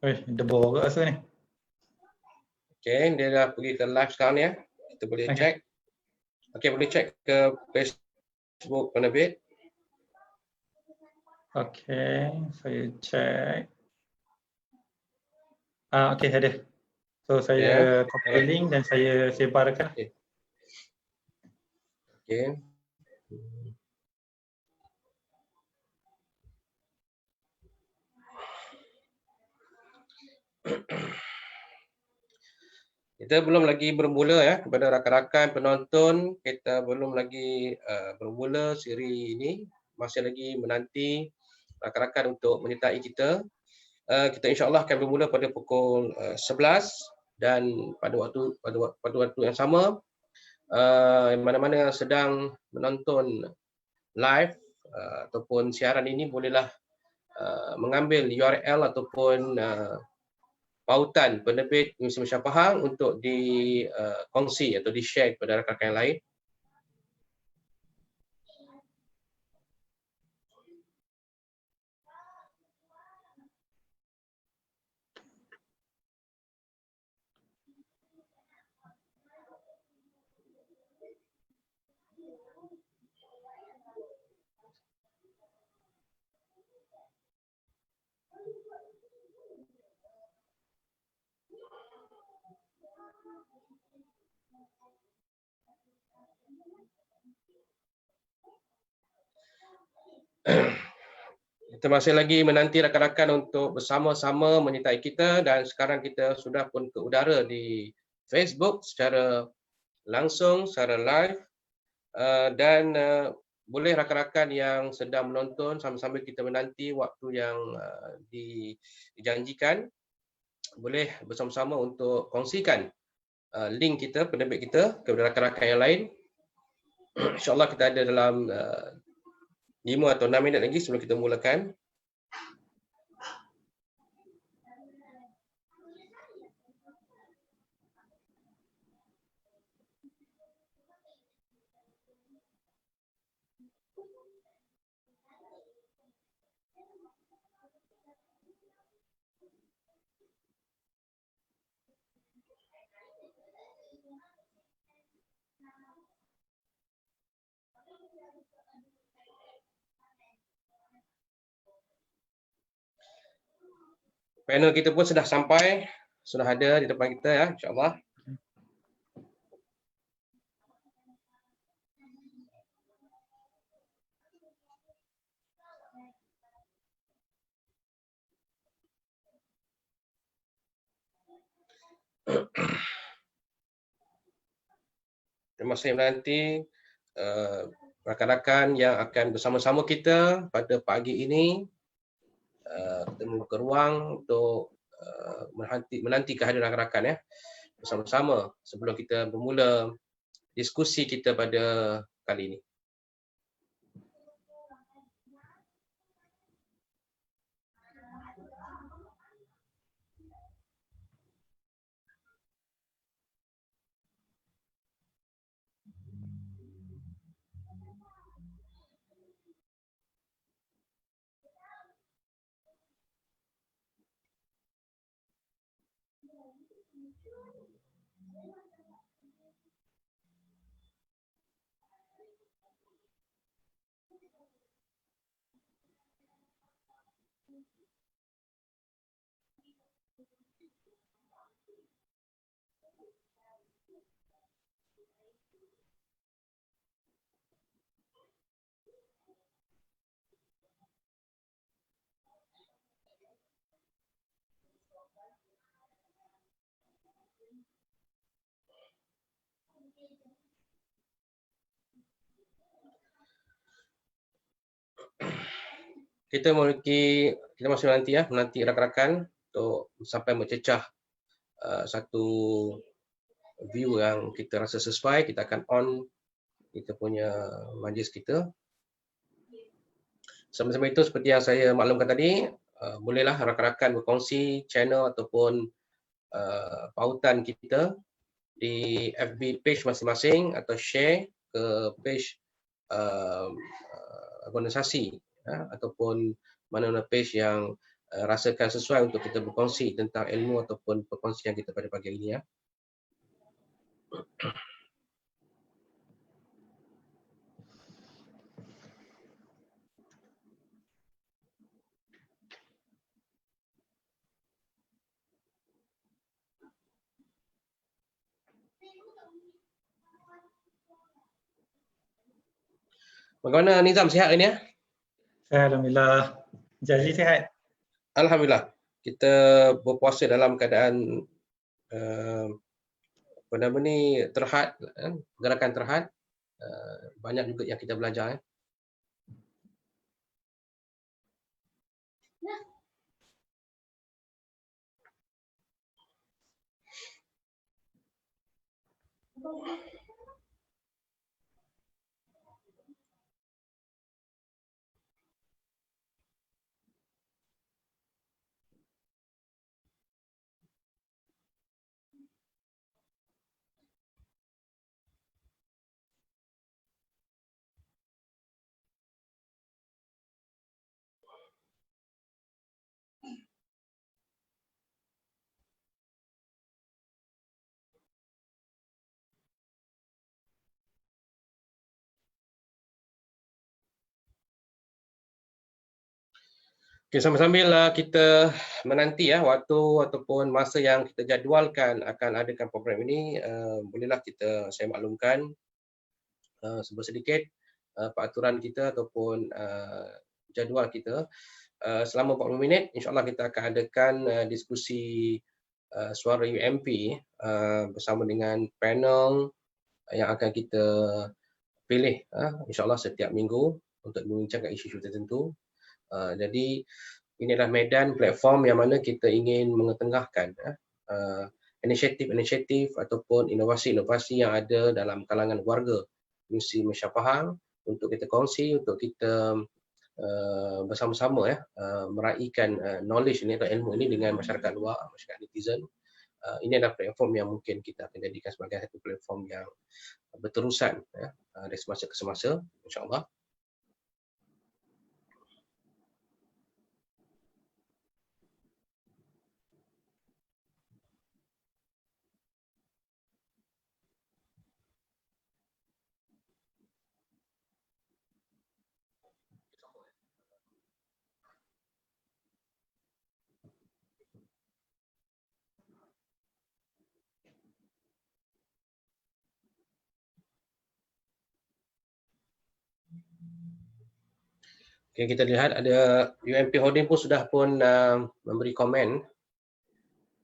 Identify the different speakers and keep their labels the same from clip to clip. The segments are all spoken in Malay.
Speaker 1: Dia borak rasa ni.
Speaker 2: Okey, dia dah pergi ke live sekarang ni ya. Kita boleh check. Okey, boleh check ke Facebook penerbit.
Speaker 1: Okey, saya check. Okey, ada. So saya copy link dan saya sebarkan.
Speaker 2: Okey. Kita belum lagi bermula ya kepada rakan-rakan penonton, kita belum lagi bermula siri ini, masih lagi menanti rakan-rakan untuk menyertai kita. Kita insya-Allah akan bermula pada pukul 11 dan pada waktu yang sama mana-mana yang sedang menonton live ataupun siaran ini bolehlah mengambil URL ataupun pautan penerbit Museum Shah Pahang untuk dikongsi atau di-share kepada rakan-rakan yang lain. Kita masih lagi menanti rakan-rakan untuk bersama-sama menyertai kita dan sekarang kita sudah pun ke udara di Facebook secara langsung, secara live dan boleh rakan-rakan yang sedang menonton sambil-sambil kita menanti waktu yang dijanjikan boleh bersama-sama untuk kongsikan link kita, penerbit kita kepada rakan-rakan yang lain. InsyaAllah kita ada dalam 5 atau 6 minit lagi sebelum kita mulakan. Panel kita pun sudah sampai, sudah ada di depan kita ya, insya-Allah. Kita masih menanti rakan-rakan yang akan bersama-sama kita pada pagi ini. Kita membuka ruang untuk menanti kehadiran rakan-rakan ya bersama-sama sebelum kita bermula diskusi kita pada kali ini. Kita masih menanti rakan-rakan untuk sampai mencecah satu view yang kita rasa sesuai, kita akan on kita punya majlis kita. Sama-sama itu seperti yang saya maklumkan tadi, bolehlah rakan-rakan berkongsi channel ataupun pautan kita di FB page masing-masing atau share ke page organisasi ataupun mana-mana page yang rasakan sesuai untuk kita berkongsi tentang ilmu ataupun perkongsian kita pada pagi ini ya. Bagaimana Nizam, sihat hari ni ya?
Speaker 1: Alhamdulillah. Jazli sihat?
Speaker 2: Alhamdulillah. Kita berpuasa dalam keadaan apa nama ni, terhad, gerakan terhad. Banyak juga yang kita belajar. Okay, sambil-sambil kita menanti ya waktu ataupun masa yang kita jadualkan akan adakan program ini, bolehlah saya maklumkan sedikit peraturan kita ataupun jadual kita. Selama 40 minit, insyaAllah kita akan adakan diskusi suara UMP bersama dengan panel yang akan kita pilih insyaAllah setiap minggu untuk membincangkan isu-isu tertentu. Jadi ini adalah medan platform yang mana kita ingin mengetengahkan inisiatif-inisiatif ataupun inovasi-inovasi yang ada dalam kalangan warga Musi Malaysia Pahang untuk kita kongsi, untuk kita bersama-sama meraihkan knowledge ini atau ilmu ini dengan masyarakat luar, masyarakat netizen. Ini adalah platform yang mungkin kita akan jadikan sebagai satu platform yang berterusan dari semasa ke semasa, insyaAllah. Okay, kita lihat ada UMP Holding pun sudah memberi komen.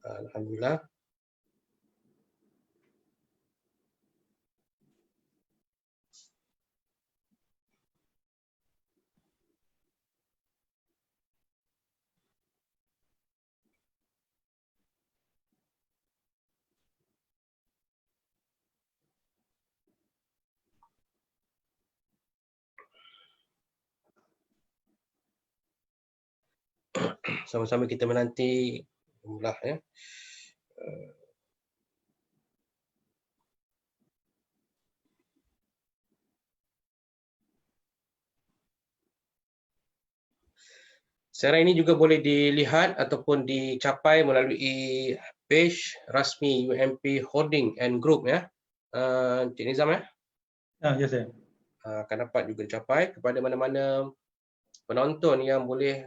Speaker 2: Alhamdulillah. Sama-sama kita menanti ya. Siaran ini juga boleh dilihat ataupun dicapai melalui page rasmi UMP Holding and Group ya. Cik Nizam ya.
Speaker 1: Ya saya.
Speaker 2: Akan dapat juga dicapai kepada mana-mana penonton yang boleh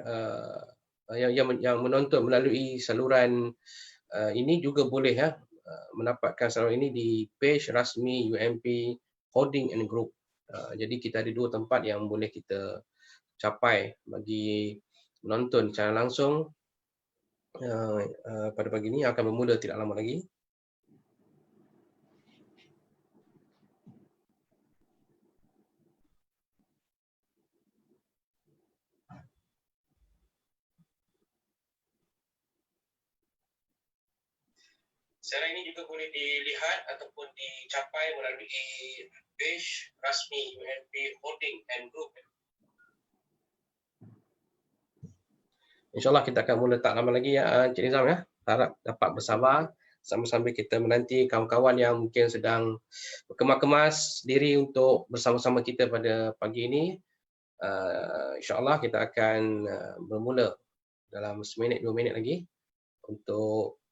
Speaker 2: yang menonton melalui saluran ini juga boleh mendapatkan saluran ini di page rasmi UMP Holding and Group. Jadi kita ada dua tempat yang boleh kita capai bagi menonton secara langsung pada pagi ini akan bermula tidak lama lagi. Siaran ini juga boleh dilihat ataupun dicapai melalui page rasmi UMP Holding and Group. InsyaAllah kita akan mula tak lama lagi ya Cik Nizam ya. Harap dapat bersabar sambil-sambil kita menanti kawan-kawan yang mungkin sedang berkemas-kemas diri untuk bersama-sama kita pada pagi ini. InsyaAllah kita akan bermula dalam seminit 2 minit lagi untuk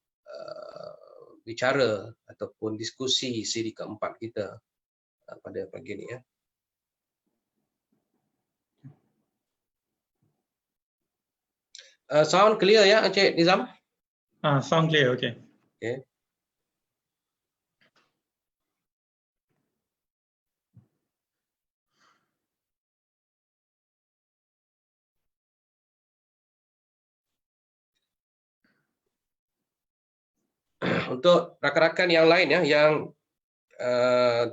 Speaker 2: bicara ataupun diskusi siri keempat kita pada pagi ini ya. Sound clear ya Encik Nizam?
Speaker 1: Sound clear, okay.
Speaker 2: Okay. Untuk rakan-rakan yang lain ya yang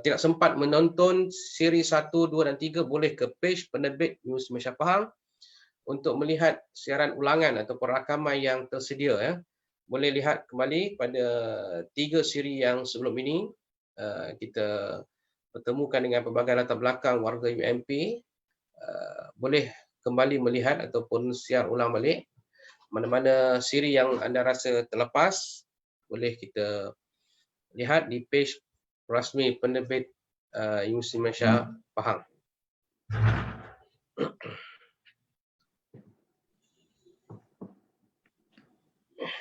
Speaker 2: tidak sempat menonton siri 1, 2 dan 3 boleh ke page penerbit News Malaysia Pahang untuk melihat siaran ulangan atau rakaman yang tersedia ya. Boleh lihat kembali pada 3 siri yang sebelum ini kita pertemukan dengan pelbagai latar belakang warga UMP. Boleh kembali melihat ataupun siar ulang balik mana-mana siri yang anda rasa terlepas, boleh kita lihat di page rasmi penerbit Universiti Malaysia Pahang.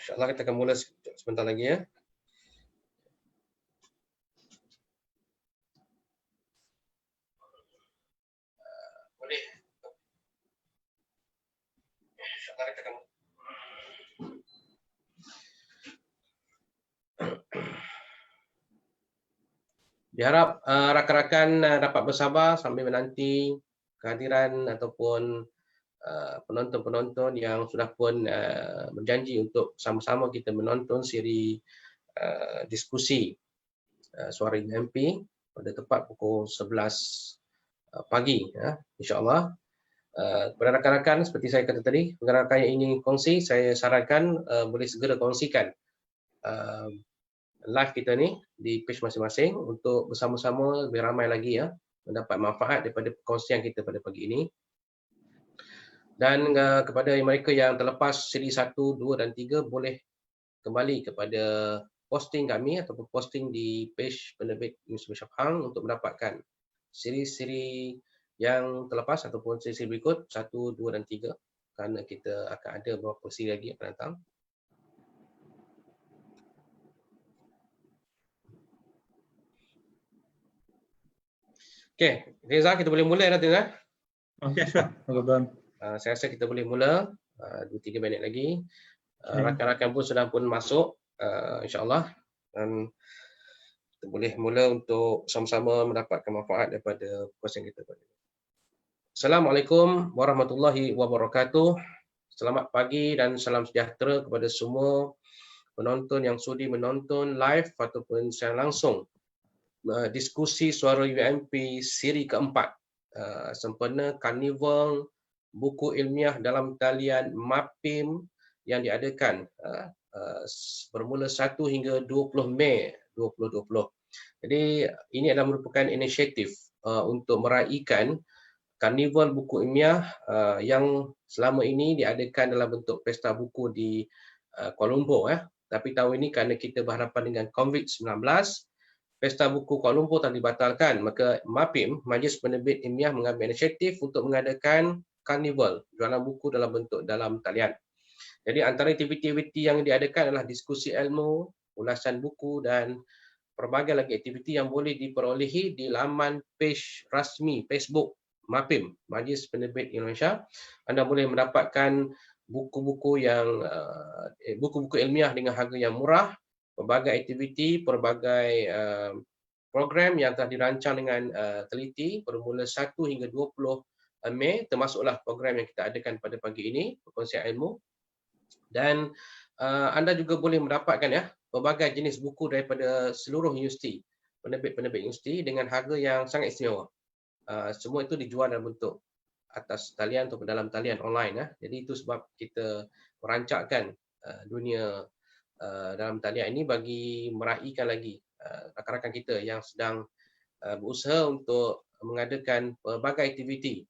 Speaker 2: InsyaAllah kita akan mula sebentar lagi ya. Boleh. InsyaAllah kita akan diharap rakan-rakan dapat bersabar sambil menanti kehadiran ataupun penonton-penonton yang sudah pun berjanji untuk sama-sama kita menonton siri diskusi suara UMP pada tepat pukul 11 pagi ya, insya-Allah. Kepada rakan-rakan seperti saya kata tadi, rakan-rakan yang ingin kongsi, saya sarankan boleh segera kongsikan live kita ni di page masing-masing untuk bersama-sama lebih ramai lagi ya mendapat manfaat daripada perkongsian kita pada pagi ini. Dan kepada mereka yang terlepas siri 1, 2 dan 3 boleh kembali kepada posting kami ataupun posting di page penerbit News Malaysia Pahang untuk mendapatkan siri-siri yang terlepas ataupun siri berikut 1, 2 dan 3 kerana kita akan ada beberapa siri lagi yang akan datang. Okey, Reza kita boleh mula dah Reza.
Speaker 1: Okay, sure. No problem.
Speaker 2: Saya rasa kita boleh mula 2-3 minit lagi. Rakan-rakan pun sudah pun masuk insya-Allah dan kita boleh mula untuk sama-sama mendapatkan manfaat daripada perkongsian kita pada ini. Assalamualaikum warahmatullahi wabarakatuh. Selamat pagi dan salam sejahtera kepada semua penonton yang sudi menonton live ataupun secara langsung diskusi suara UMP siri keempat sempena Karnival Buku Ilmiah dalam Talian MAPIM yang diadakan bermula 1 hingga 20 Mei 2020. Jadi ini adalah merupakan inisiatif untuk meraihkan Karnival Buku Ilmiah yang selama ini diadakan dalam bentuk pesta buku di Kuala Lumpur. Tapi tahun ini kerana kita berhadapan dengan COVID-19, Pesta Buku Kuala Lumpur telah dibatalkan, maka MAPIM, Majlis Penerbit Ilmiah mengambil inisiatif untuk mengadakan karnival jualan buku dalam bentuk dalam talian. Jadi antara aktiviti-aktiviti yang diadakan adalah diskusi ilmu, ulasan buku dan pelbagai lagi aktiviti yang boleh diperolehi di laman page rasmi Facebook MAPIM, Majlis Penerbit Indonesia. Anda boleh mendapatkan buku-buku yang buku-buku ilmiah dengan harga yang murah, pelbagai aktiviti, pelbagai program yang telah dirancang dengan teliti bermula 1 hingga 20 Mei, termasuklah program yang kita adakan pada pagi ini, perkongsian ilmu. Dan anda juga boleh mendapatkan ya pelbagai jenis buku daripada seluruh universiti, penerbit-penerbit universiti dengan harga yang sangat istimewa. Semua itu dijual dalam bentuk atas talian atau dalam talian online ya. Jadi itu sebab kita merancangkan dunia dalam talian ini bagi meraihkan lagi rakan-rakan kita yang sedang berusaha untuk mengadakan pelbagai aktiviti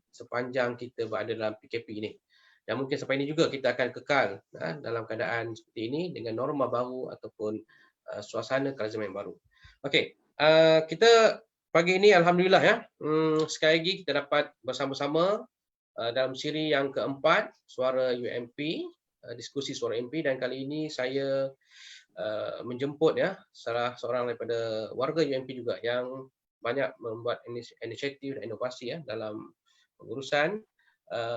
Speaker 2: sepanjang kita berada dalam PKP ini. Dan mungkin sampai ini juga kita akan kekal dalam keadaan seperti ini dengan norma baru ataupun suasana kelaziman yang baru. Okey, kita pagi ini alhamdulillah ya, sekali lagi kita dapat bersama-sama dalam siri yang keempat, Suara UMP, diskusi Suara UMP, dan kali ini saya menjemput ya salah seorang daripada warga UMP juga yang banyak membuat inisiatif dan inovasi ya dalam pengurusan.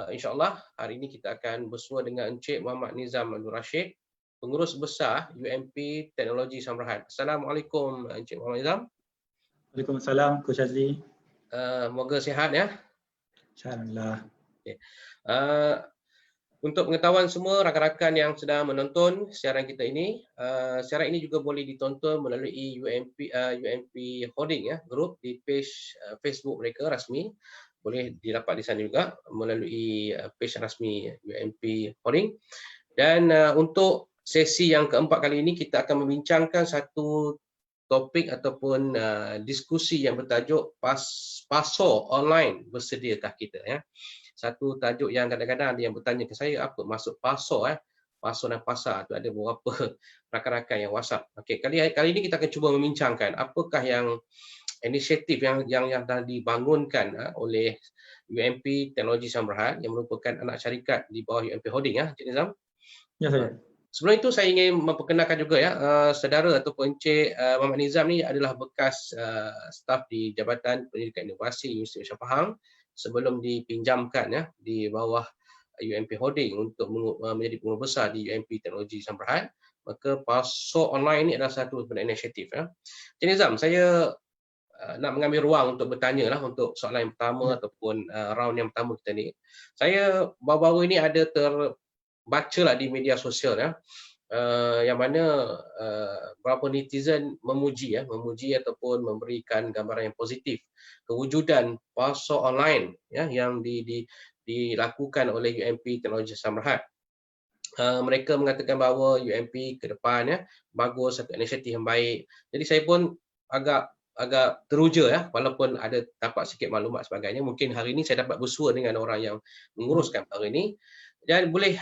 Speaker 2: InsyaAllah hari ini kita akan bersua dengan Encik Muhammad Nizam Abdul Rashid, Pengurus Besar UMP Teknologi Samrahat. Assalamualaikum Encik Muhammad Nizam.
Speaker 1: Waalaikumsalam, Coach Azli.
Speaker 2: Moga sihat ya.
Speaker 1: InsyaAllah.
Speaker 2: Okay. Untuk pengetahuan semua rakan-rakan yang sedang menonton siaran kita ini, siaran ini juga boleh ditonton melalui UMP Holding ya, grup di page Facebook mereka rasmi. Boleh didapat di sana juga melalui page rasmi UMP Holding. Dan untuk sesi yang keempat kali ini kita akan membincangkan satu topik ataupun diskusi yang bertajuk PASO online, bersediakah kita ya. Satu tajuk yang kadang-kadang ada yang bertanya ke saya, apa maksud PASO PASO dan pasar tu, ada beberapa rakan-rakan yang WhatsApp. Okey, kali ini kita akan cuba membincangkan apakah yang inisiatif yang dah dibangunkan oleh UMP Teknologi Samrahat yang merupakan anak syarikat di bawah UMP Holding ya, Encik Nizam.
Speaker 1: Ya, saya.
Speaker 2: Sebelum itu saya ingin memperkenalkan juga ya, saudara ataupun Encik Muhammad Nizam ni adalah bekas staf di Jabatan Pendidikan Inovasi Universiti Shah Pahang sebelum dipinjamkan ya di bawah UMP Holding untuk menjadi pengurus besar di UMP Teknologi Samrahat. Maka PASO online ini adalah satu inisiatif ya. Encik Nizam, saya nak mengambil ruang untuk bertanya lah untuk soalan yang pertama ataupun round yang pertama kita ni. Saya baru-baru ini ada terbaca lah di media sosial ya, yang mana beberapa netizen memuji ataupun memberikan gambaran yang positif kewujudan PASO online ya yang dilakukan oleh UMP Teknologi Samrahat. Mereka mengatakan bahawa UMP ke depan ya bagus, satu inisiatif yang baik. Jadi saya pun agak teruja ya, walaupun ada dapat sikit maklumat sebagainya. Mungkin hari ini saya dapat bersua dengan orang yang menguruskan perkara ini. Dan boleh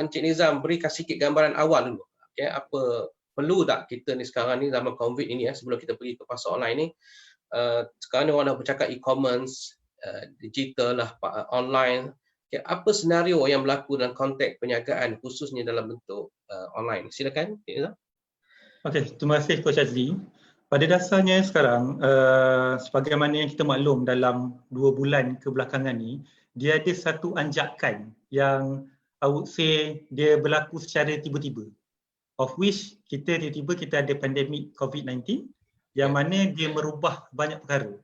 Speaker 2: Encik Nizam berikan sikit gambaran awal dulu. Okay, apa perlu tak kita ni sekarang ni zaman COVID ini ya, sebelum kita pergi ke pasar online ni, sekarang ni orang dah bercakap e-commerce, digital lah, online. Okay, apa senario yang berlaku dalam konteks perniagaan khususnya dalam bentuk online? Silakan Encik Nizam.
Speaker 1: Okey, terima kasih Coach Azli. Pada dasarnya sekarang, sebagaimana yang kita maklum dalam 2 bulan kebelakangan ni, dia ada satu anjakan yang I would say dia berlaku secara tiba-tiba. Of which tiba-tiba kita ada pandemik COVID-19 yang mana dia merubah banyak perkara.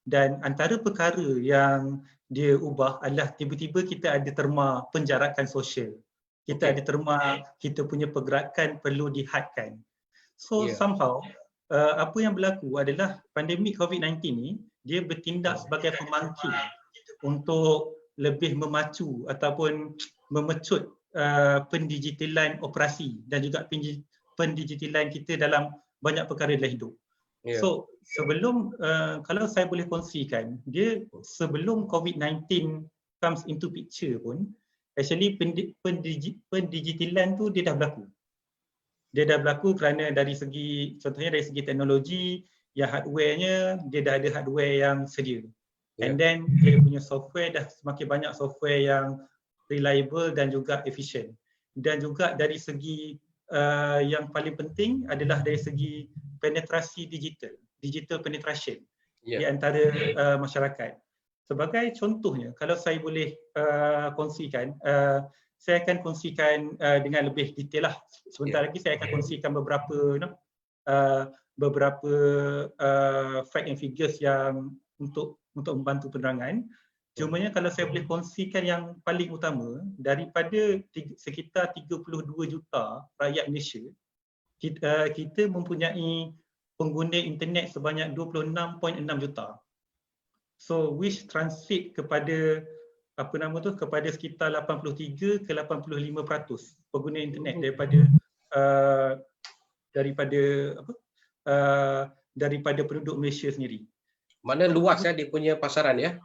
Speaker 1: Dan antara perkara yang dia ubah adalah tiba-tiba kita ada terma penjarakan sosial. Kita ada terma kita punya pergerakan perlu dihadkan. So somehow apa yang berlaku adalah pandemik COVID-19 ni dia bertindak sebagai pemangkin untuk lebih memacu ataupun memecut pendigitalan operasi dan juga pendigitalan kita dalam banyak perkara dalam hidup. So sebelum kalau saya boleh kongsikan, dia sebelum COVID-19 comes into picture pun actually pendigitalan tu dia dah berlaku. Dia dah berlaku kerana dari segi, contohnya dari segi teknologi, yang hardware-nya, dia dah ada hardware yang sedia. And then dia punya software dah semakin banyak software yang reliable dan juga efisien. Dan juga dari segi yang paling penting adalah dari segi penetrasi digital penetration di antara masyarakat. Sebagai contohnya, kalau saya boleh kongsikan, saya akan kongsikan dengan lebih detail lah. Sebentar lagi saya akan kongsikan beberapa fact and figures yang untuk membantu penerangan. Cumanya kalau saya boleh kongsikan yang paling utama, daripada sekitar 32 juta rakyat Malaysia, kita mempunyai pengguna internet sebanyak 26.6 juta. So which translate kepada kepada sekitar 83 ke 85% pengguna internet daripada penduduk Malaysia sendiri.
Speaker 2: Mana luas dia punya pasaran ya?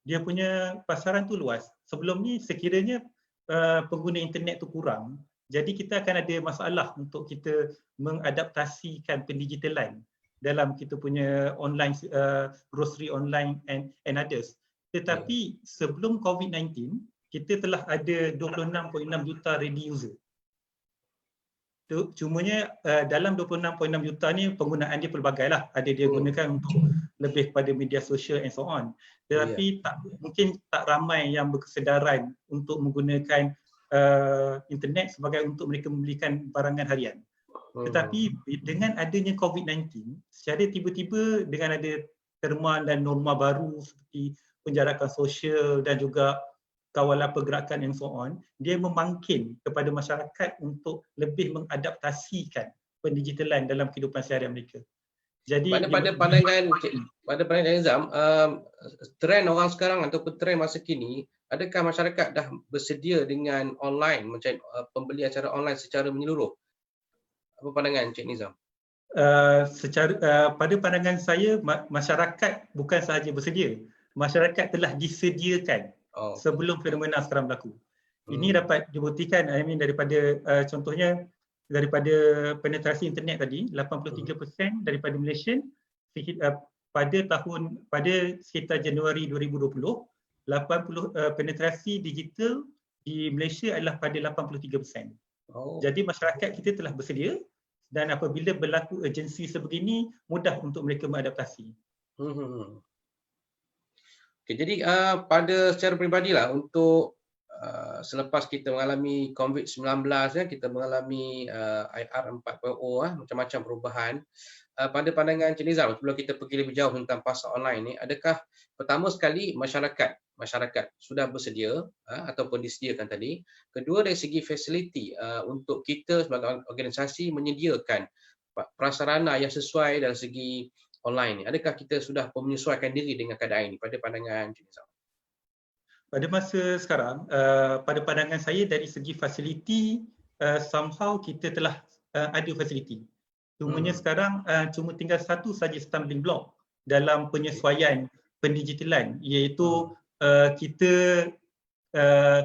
Speaker 1: Dia punya pasaran tu luas. Sebelum ni sekiranya pengguna internet tu kurang, jadi kita akan ada masalah untuk kita mengadaptasikan pendigitalan dalam kita punya online grocery online and others. Tetapi sebelum COVID-19, kita telah ada 26.6 juta ready user. Cumanya dalam 26.6 juta ni penggunaan dia pelbagai lah. Ada dia gunakan untuk lebih kepada media sosial and so on. Tetapi mungkin tak ramai yang berkesedaran untuk menggunakan internet sebagai untuk mereka membelikan barangan harian. Tetapi dengan adanya COVID-19, secara tiba-tiba dengan ada terma dan norma baru seperti penjarakan sosial dan juga kawalan pergerakan and so on, dia memangkin kepada masyarakat untuk lebih mengadaptasikan pendigitalan dalam kehidupan seharian mereka. Jadi
Speaker 2: pada pandangan Nizam, trend orang sekarang ataupun trend masa kini, adakah masyarakat dah bersedia dengan online, macam pembelian secara online secara menyeluruh? Apa pandangan Encik Nizam?
Speaker 1: Pada pandangan saya, masyarakat bukan sahaja bersedia, masyarakat telah disediakan sebelum fenomena sekarang berlaku. Ini dapat dibuktikan daripada contohnya daripada penetrasi internet tadi, 83% daripada Malaysia pada sekitar Januari 2020, penetrasi digital di Malaysia adalah pada 83%. Jadi masyarakat kita telah bersedia dan apabila berlaku urgensi sebegini, mudah untuk mereka mengadaptasi.
Speaker 2: Okay, jadi pada secara peribadilah untuk selepas kita mengalami COVID-19, kita mengalami IR 4.0, macam-macam perubahan. Pada pandangan Encik Nizam, sebelum kita pergi lebih jauh tentang pasar online ni, adakah pertama sekali masyarakat sudah bersedia ataupun disediakan tadi. Kedua, dari segi fasiliti untuk kita sebagai organisasi menyediakan prasarana yang sesuai dari segi online ni. Adakah kita sudah menyesuaikan diri dengan keadaan ini pada pandangan Encik Nizam?
Speaker 1: Pada masa sekarang, pada pandangan saya dari segi fasiliti, somehow kita telah ada fasiliti. Cumanya sekarang cuma tinggal satu saja stumbling block dalam penyesuaian pendigitalan, iaitu kita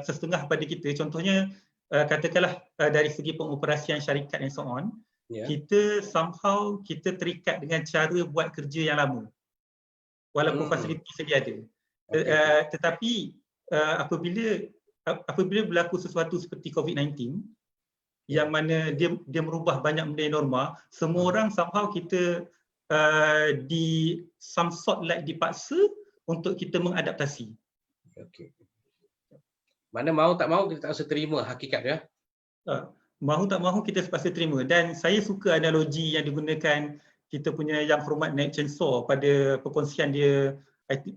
Speaker 1: setengah pada kita, contohnya katakanlah dari segi pengoperasian syarikat and so on, kita somehow kita terikat dengan cara buat kerja yang lama walaupun fasiliti sedia ada. Tetapi apabila berlaku sesuatu seperti COVID-19 yang mana dia merubah banyak benda norma, semua orang somehow kita di some sort like dipaksa untuk kita mengadaptasi.
Speaker 2: Mana mahu tak mahu kita tak rasa terima hakikat dia.
Speaker 1: Mahu tak mahu kita terpaksa terima, dan saya suka analogi yang digunakan kita punya Yang Hormat Naib Chen Saw pada perkongsian dia,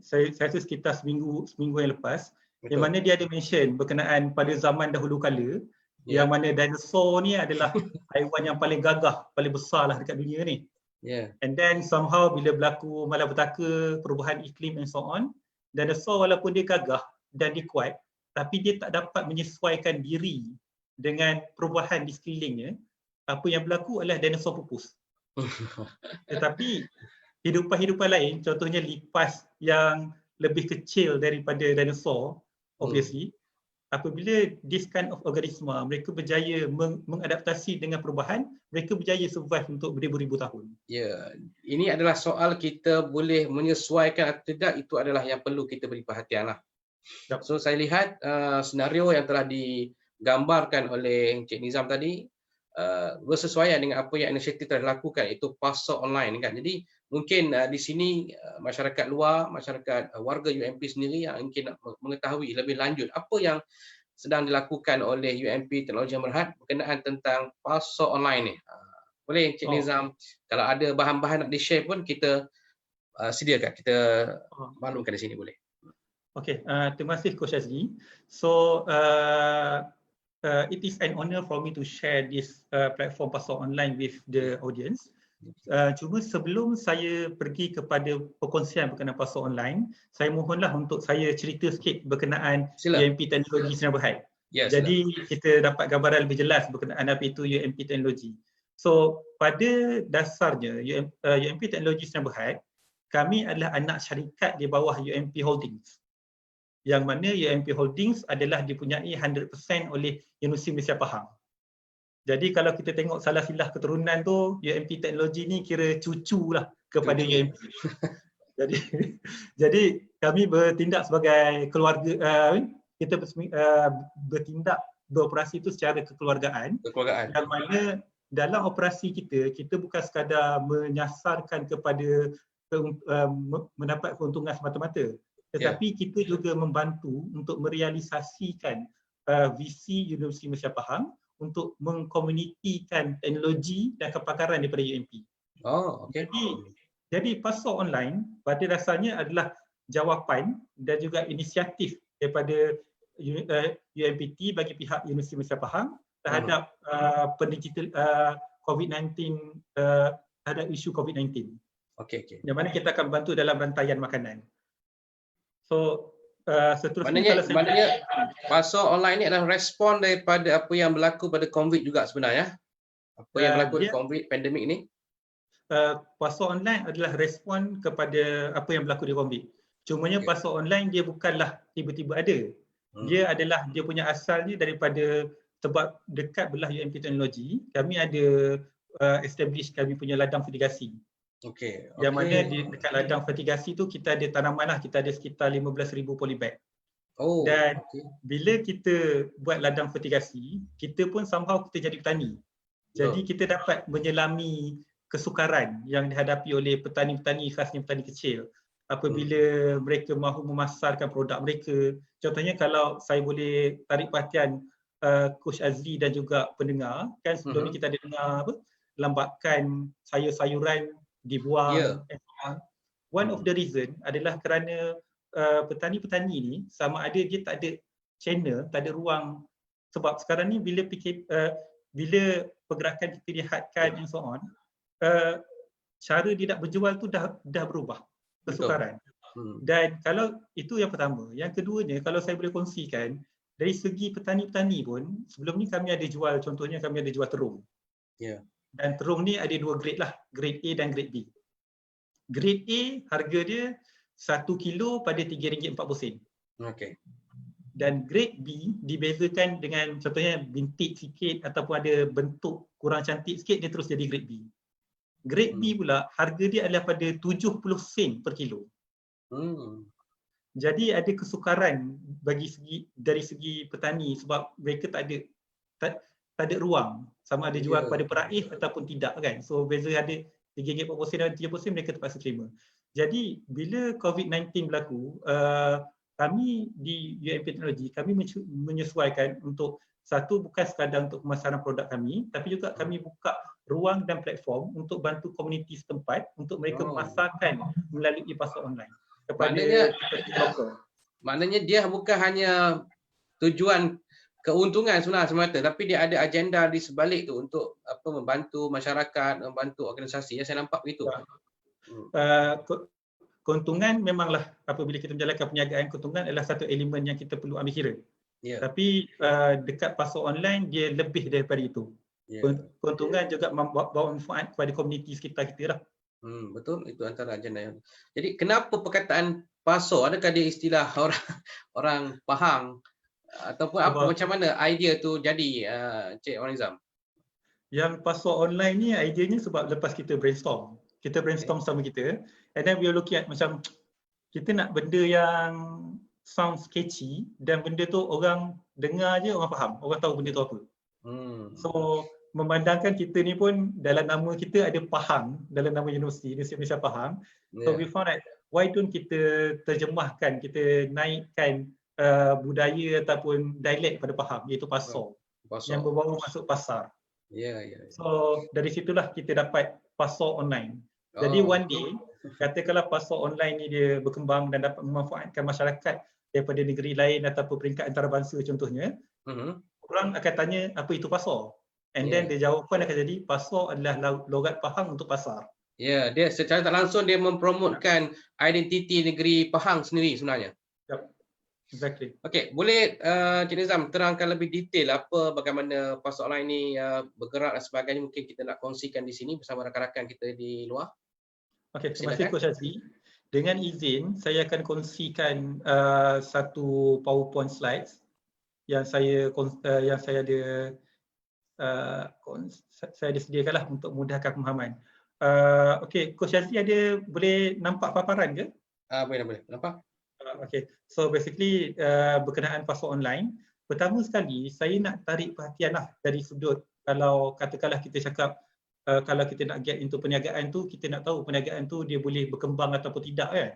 Speaker 1: saya rasa sekitar seminggu yang lepas. Betul. Yang mana dia ada mention berkenaan pada zaman dahulu kala, yang mana dinosaur ni adalah haiwan yang paling gagah, paling besar lah dekat dunia ni. And then somehow bila berlaku malapetaka, perubahan iklim and so on, dinosaur walaupun dia gagah dan dia kuat, tapi dia tak dapat menyesuaikan diri dengan perubahan di sekelilingnya. Apa yang berlaku adalah dinosaur pupus. Tetapi hidupan lain, contohnya lipas yang lebih kecil daripada dinosaur, obviously, apabila this kind of organisme mereka berjaya mengadaptasi dengan perubahan, mereka berjaya survive untuk beribu-ribu tahun.
Speaker 2: Ini adalah soal kita boleh menyesuaikan atau tidak, itu adalah yang perlu kita beri perhatian lah. So saya lihat senario yang telah digambarkan oleh Encik Nizam tadi bersesuaian dengan apa yang inisiatif telah dilakukan, iaitu pasar online kan. Jadi mungkin di sini masyarakat luar, masyarakat warga UMP sendiri yang mungkin mengetahui lebih lanjut apa yang sedang dilakukan oleh UMP Teknologi Yang Berhad berkenaan tentang pasar online ni. Boleh Encik Nizam, kalau ada bahan-bahan nak di-share pun kita sediakan, kita maklumkan di sini boleh.
Speaker 1: Okay, terima kasih Coach Azli. So it is an honor for me to share this platform pasar online with the audience. Cuma sebelum saya pergi kepada perkongsian berkenaan pasar online, saya mohonlah untuk saya cerita sikit berkenaan UMP Teknologi Sdn Bhd. Jadi kita dapat gambaran lebih jelas berkenaan apa itu UMP Teknologi. So pada dasarnya UMP Teknologi Sdn Bhd, kami adalah anak syarikat di bawah UMP Holdings. Yang mana UMP Holdings adalah dipunyai 100% oleh Universiti Malaysia Pahang. Jadi kalau kita tengok salah silah keturunan tu, UMP Teknologi ni kira cucu lah kepada UMP. Jadi kami bertindak sebagai keluarga, kita bertindak beroperasi itu secara kekeluargaan.
Speaker 2: Kekeluargaan.
Speaker 1: Yang mana dalam operasi kita, kita bukan sekadar menyasarkan kepada mendapat keuntungan semata-mata. Tetapi kita juga membantu untuk merealisasikan visi Universiti Malaysia Pahang untuk mengkomunitikan teknologi dan kepakaran daripada UMP.
Speaker 2: Oh, okey.
Speaker 1: Jadi pasar online pada dasarnya adalah jawapan dan juga inisiatif daripada UMPT bagi pihak Universiti Malaysia Pahang terhadap pendigital COVID-19, terhadap isu COVID-19.
Speaker 2: Okey.
Speaker 1: Yang mana kita akan bantu dalam rantaian makanan. So seterusnya
Speaker 2: maknanya pasar online ini adalah respon daripada apa yang berlaku pada COVID juga sebenarnya. Apa yang berlaku pada COVID pandemik ini?
Speaker 1: Pasar online adalah respon kepada apa yang berlaku di COVID. Cumanya pasar online dia bukanlah tiba-tiba ada. Dia adalah, dia punya asalnya daripada sebab dekat belah UMP Teknologi, kami ada establish kami punya ladang fertigasi. Yang mana di dekat ladang fertigasi tu kita ada tanaman lah, kita ada sekitar 15,000 polybag. Dan bila kita buat ladang fertigasi, kita pun somehow kita jadi petani. Jadi kita dapat menyelami kesukaran yang dihadapi oleh petani-petani, khasnya petani kecil apabila mereka mahu memasarkan produk mereka. Contohnya kalau saya boleh tarik perhatian Coach Azli dan juga pendengar, kan sebelum ni kita ada dengar lambakan sayur-sayuran dibuang. One of the reason adalah kerana petani-petani ni sama ada dia tak ada channel, tak ada ruang. Sebab sekarang ni bila bila pergerakan kita dihadkan and so on, cara dia nak berjual tu dah berubah, kesukaran. Dan kalau itu yang pertama. Yang keduanya, kalau saya boleh kongsikan, dari segi petani-petani pun, sebelum ni kami ada jual, contohnya kami ada jual terung. Dan terung ni ada dua grade lah, grade A dan grade B. Grade A harga dia 1 kilo pada RM3.40. Dan grade B dibezakan dengan contohnya bintik sikit ataupun ada bentuk kurang cantik sikit, dia terus jadi grade B. Grade B pula harga dia adalah pada 70 sen per kilo. Jadi ada kesukaran dari segi petani sebab mereka tak ada ruang sama ada jual kepada peraih ataupun tidak kan. So beza ada RM3.40 dan RM30 mereka terpaksa terima. Jadi bila COVID-19 berlaku, kami di UMP Teknologi kami menyesuaikan untuk satu bukan sekadar untuk pemasaran produk kami, tapi juga kami buka ruang dan platform untuk bantu komuniti setempat untuk mereka memasarkan melalui pasar online kepada lokal.
Speaker 2: Maknanya dia bukan hanya tujuan keuntungan sebenarnya semata, tapi dia ada agenda di sebalik tu untuk membantu masyarakat, membantu organisasi. Yang saya nampak begitu.
Speaker 1: Keuntungan memanglah apabila kita menjalankan perniagaan, keuntungan adalah satu elemen yang kita perlu ambil kira. Tapi dekat pasar online dia lebih daripada itu. Keuntungan juga membawa manfaat kepada komuniti sekitar kita lah.
Speaker 2: Betul, itu antara agenda yang. Jadi kenapa perkataan pasar? Adakah dia istilah orang Pahang ataupun macam mana idea tu jadi, Cik Wan Nizam?
Speaker 1: Yang pasar online ni ideanya sebab lepas kita brainstorm. Kita brainstorm sama kita, and then we are looking at macam kita nak benda yang sound sketchy dan benda tu orang dengar je orang faham, orang tahu benda tu apa. So memandangkan kita ni pun dalam nama kita ada Pahang, dalam nama Universiti Malaysia Pahang. So we found that why don't kita terjemahkan, kita naikkan budaya ataupun dialek pada Pahang, iaitu pasar. Yang berbau masuk pasar. So dari situlah kita dapat pasar online. Jadi one day, katakanlah pasar online ni dia berkembang dan dapat memanfaatkan masyarakat daripada negeri lain ataupun peringkat antarabangsa contohnya, orang akan tanya apa itu pasar. And then dia jawapan akan jadi pasar adalah logat Pahang untuk pasar.
Speaker 2: Dia secara tak langsung dia mempromotkan identiti negeri Pahang sendiri sebenarnya.
Speaker 1: Exactly.
Speaker 2: Okey, boleh Cik Nizam terangkan lebih detail bagaimana pasar online ni bergerak dan sebagainya, mungkin kita nak kongsikan di sini bersama rakan-rakan kita di luar.
Speaker 1: Okey, terima kasih Coach Azli. Dengan izin, saya akan kongsikan satu PowerPoint slides yang saya ada sediakanlah untuk mudahkan pemahaman. Okey, Coach Azli boleh nampak paparan ke?
Speaker 2: Boleh. Nampak?
Speaker 1: Okay. So basically berkenaan fasa online, pertama sekali saya nak tarik perhatian lah dari sudut, kalau katakanlah kita cakap kalau kita nak get into perniagaan tu, kita nak tahu perniagaan tu dia boleh berkembang ataupun tidak kan.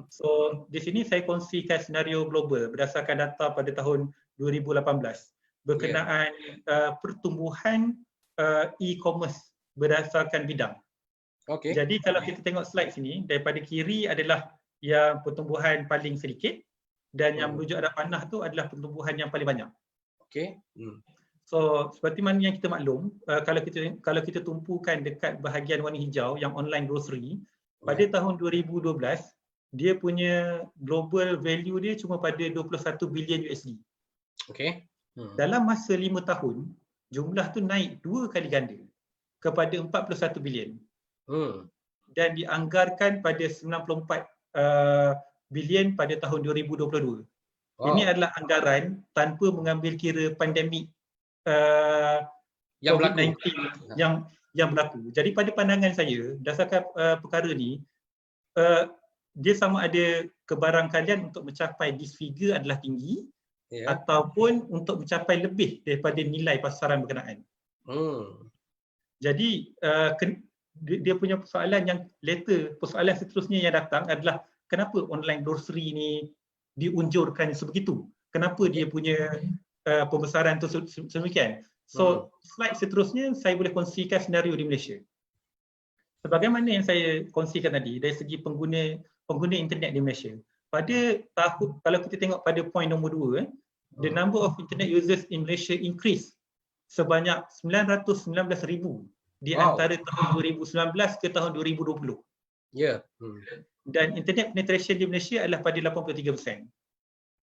Speaker 1: So di sini saya kongsikan senario global berdasarkan data pada tahun 2018 berkenaan pertumbuhan e-commerce berdasarkan bidang.
Speaker 2: Okay.
Speaker 1: Jadi kalau kita tengok slide sini, daripada kiri adalah yang pertumbuhan paling sedikit dan yang menuju arah panah tu adalah pertumbuhan yang paling banyak.
Speaker 2: Okay.
Speaker 1: So seperti mana yang kita maklum, kalau kita tumpukan dekat bahagian warna hijau yang online grocery, pada tahun 2012 dia punya global value dia cuma pada 21 bilion USD.
Speaker 2: Okay.
Speaker 1: Dalam masa 5 tahun, jumlah tu naik 2 kali ganda kepada 41 bilion. Dan dianggarkan pada 94 bilion pada tahun 2022. Ini adalah anggaran tanpa mengambil kira pandemik
Speaker 2: yang
Speaker 1: COVID-19 yang berlaku. Jadi pada pandangan saya, berdasarkan perkara ni, dia sama ada kebarangkalian untuk mencapai this figure adalah tinggi ataupun untuk mencapai lebih daripada nilai pasaran berkenaan. Jadi dia punya persoalan yang persoalan seterusnya yang datang adalah kenapa online grocery ni diunjurkan sebegitu? Kenapa dia punya pembesaran tu sedemikian? So slide seterusnya saya boleh kongsikan senario di Malaysia. Sebagaimana yang saya kongsikan tadi dari segi pengguna internet di Malaysia. Pada tahun, kalau kita tengok pada point nombor 2, the number of internet users in Malaysia increase sebanyak 919,000 di antara tahun 2019 ke tahun 2020. Dan internet penetration di Malaysia adalah pada 83%.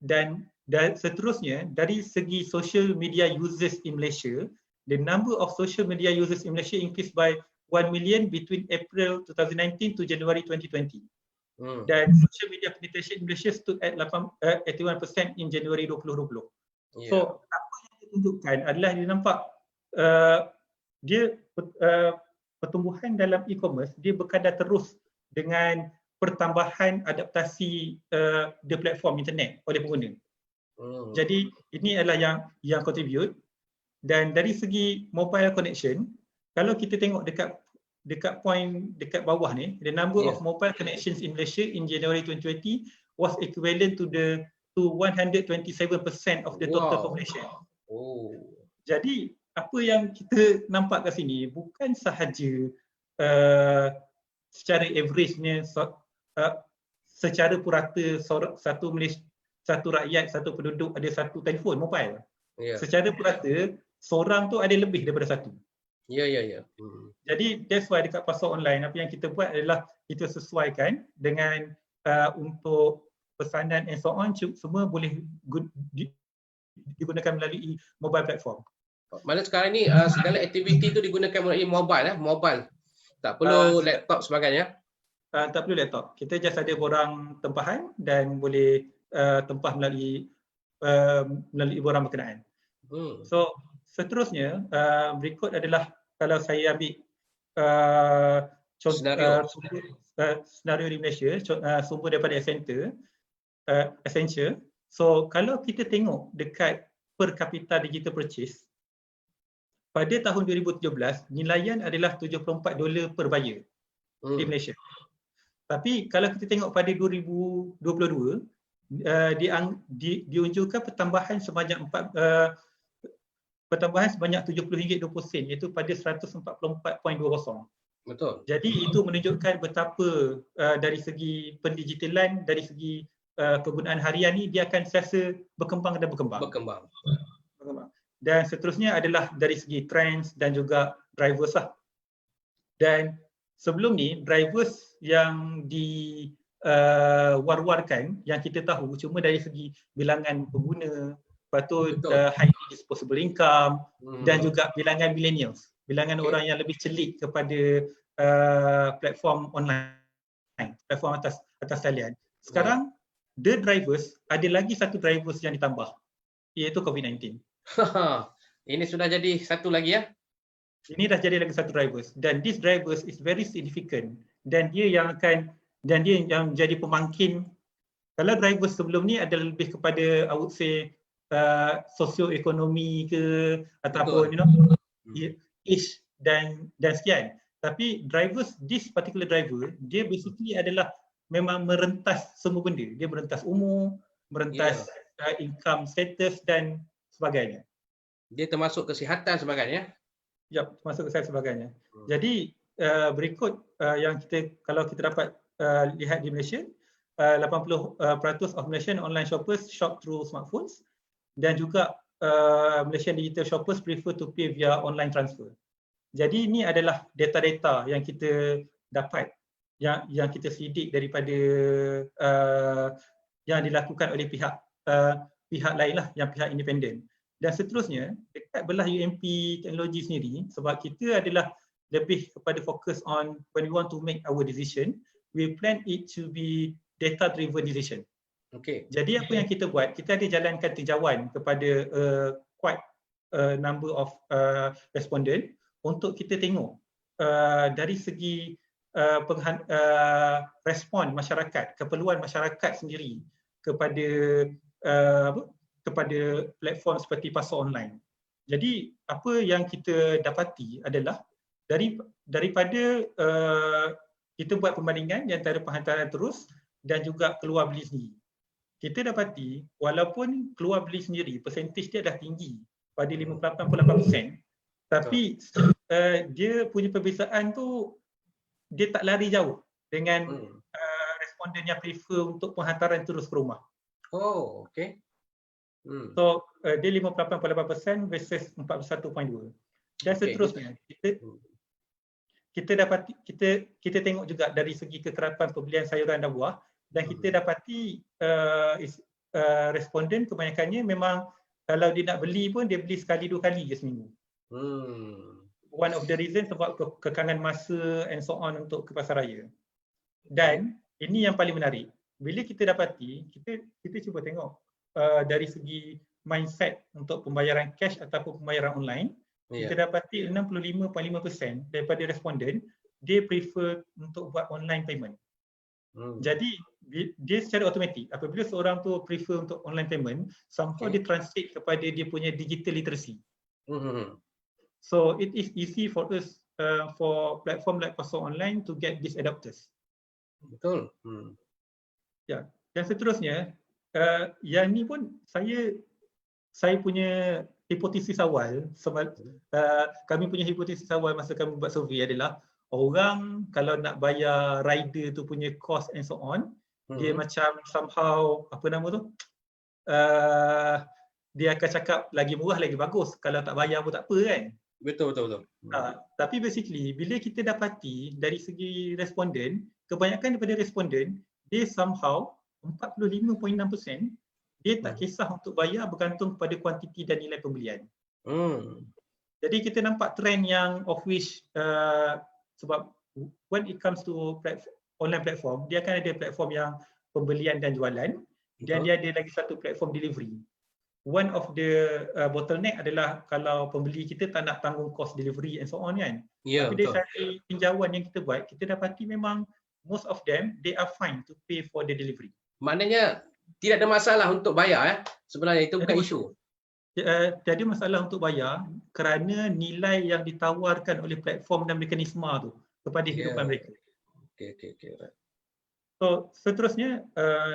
Speaker 1: Dan seterusnya dari segi social media users in Malaysia, the number of social media users in Malaysia increased by 1 million between April 2019 to January 2020. Dan social media penetration in Malaysia stood at 81% in January 2020. So apa yang ditunjukkan adalah dia nampak pertumbuhan dalam e-commerce dia berkadar terus dengan pertambahan adaptasi the platform internet oleh pengguna. Jadi ini adalah yang contribute. Dan dari segi mobile connection, kalau kita tengok dekat point dekat bawah ni, the number of mobile connections in Malaysia in January 2020 was equivalent to 127% of the total population. Jadi apa yang kita nampak kat sini bukan sahaja secara average-nya secara purata satu rakyat, satu penduduk ada satu telefon mobile. Secara purata seorang tu ada lebih daripada satu. Jadi that's why dekat pasar online apa yang kita buat adalah kita sesuaikan dengan untuk pesanan and so on, semua boleh digunakan melalui mobile platform.
Speaker 2: Mana sekarang ni segala aktiviti tu digunakan melalui mobile. Tak perlu laptop sebagainya.
Speaker 1: Tak perlu laptop. Kita just ada borang tempahan dan boleh tempah melalui borang berkenaan. So seterusnya berikut adalah kalau saya ambil senario di Malaysia, sumber daripada Accenture. So kalau kita tengok dekat per capita digital purchase, pada tahun 2017 nilaian adalah $74 per buyer di Malaysia. Tapi kalau kita tengok pada 2022 diunjurkan pertambahan sebanyak RM70.20 iaitu pada 144.20.
Speaker 2: Betul.
Speaker 1: Jadi itu menunjukkan betapa dari segi pendigitalan, dari segi kegunaan harian ni dia akan sentiasa berkembang. Dan seterusnya adalah dari segi trends dan juga drivers lah. Dan sebelum ni drivers yang diwar-warkan yang kita tahu cuma dari segi bilangan pengguna, lepas tu high disposable income dan juga bilangan millennials, bilangan orang yang lebih celik kepada platform online, platform atas talian. Sekarang the drivers, ada lagi satu drivers yang ditambah, iaitu COVID-19.
Speaker 2: Ini sudah jadi satu lagi ya?
Speaker 1: Ini dah jadi lagi satu drivers dan this drivers is very significant dan dia yang jadi pemangkin Kalau driver sebelum ni adalah lebih kepada I would say sosioekonomi ke ataupun age dan sekian. Tapi drivers, this particular driver, dia basically adalah memang merentas semua benda. Dia merentas umur, merentas income status dan sebagainya.
Speaker 2: Dia termasuk kesihatan sebagainya.
Speaker 1: Ya, termasuk kesihatan sebagainya. Jadi berikut yang kalau kita dapat lihat di Malaysia, 80% of Malaysian online shoppers shop through smartphones dan juga Malaysian digital shoppers prefer to pay via online transfer. Jadi ini adalah data-data yang kita dapat, yang kita sidik daripada yang dilakukan oleh pihak lain lah, yang pihak independen. Dan seterusnya, dekat belah UMP teknologi sendiri, sebab kita adalah lebih kepada fokus on when we want to make our decision, we plan it to be data-driven decision. Jadi apa yang kita buat, kita ada jalankan tinjauan kepada quite a number of respondent untuk kita tengok dari segi respon masyarakat, keperluan masyarakat sendiri kepada kepada platform seperti pasar online. Jadi apa yang kita dapati adalah daripada kita buat perbandingan antara penghantaran terus dan juga keluar beli sendiri. Kita dapati walaupun keluar beli sendiri persentage dia dah tinggi pada 58.8%, tapi dia punya perbezaan tu dia tak lari jauh dengan responden yang prefer untuk penghantaran terus ke rumah. So dia 58.8% versus 41.2. Dan seterusnya kita dapati kita tengok juga dari segi kekerapan pembelian sayuran dan buah, dan kita dapati responden kebanyakannya memang kalau dia nak beli pun dia beli sekali 2 kali je seminggu. One of the reason sebab kekangan masa and so on untuk ke pasar raya. Dan ini yang paling menarik. Bila kita dapati, kita cuba tengok dari segi mindset untuk pembayaran cash ataupun pembayaran online, kita dapati 65.5% daripada responden dia prefer untuk buat online payment. Jadi dia secara automatik apabila seorang tu prefer untuk online payment, somehow dia translate kepada dia punya digital literacy. So it is easy for us for platform like pasar online to get these adopters.
Speaker 2: Betul.
Speaker 1: Ya, dan seterusnya yang ni pun saya punya hipotesis awal, kami punya hipotesis awal masa kami buat survey adalah orang kalau nak bayar rider tu punya cost and so on, dia macam somehow apa nama tu, dia akan cakap lagi murah lagi bagus, kalau tak bayar pun tak apa kan.
Speaker 2: Betul.
Speaker 1: Tapi basically bila kita dapati dari segi responden, kebanyakan daripada responden dia somehow 45.6% dia tak kisah untuk bayar bergantung kepada kuantiti dan nilai pembelian. Jadi kita nampak trend yang of which sebab when it comes to online platform, dia akan ada platform yang pembelian dan jualan, dan dia ada lagi satu platform delivery. One of the bottleneck adalah kalau pembeli kita tak nak tanggung cost delivery and so on kan. Tapi dari tinjauan yang kita buat, kita dapati memang most of them they are fine to pay for the delivery.
Speaker 2: Maknanya tidak ada masalah untuk bayar sebenarnya, itu bukan isu.
Speaker 1: Jadi masalah untuk bayar kerana nilai yang ditawarkan oleh platform dan mekanisme tu kepada kehidupan mereka.
Speaker 2: Right.
Speaker 1: So seterusnya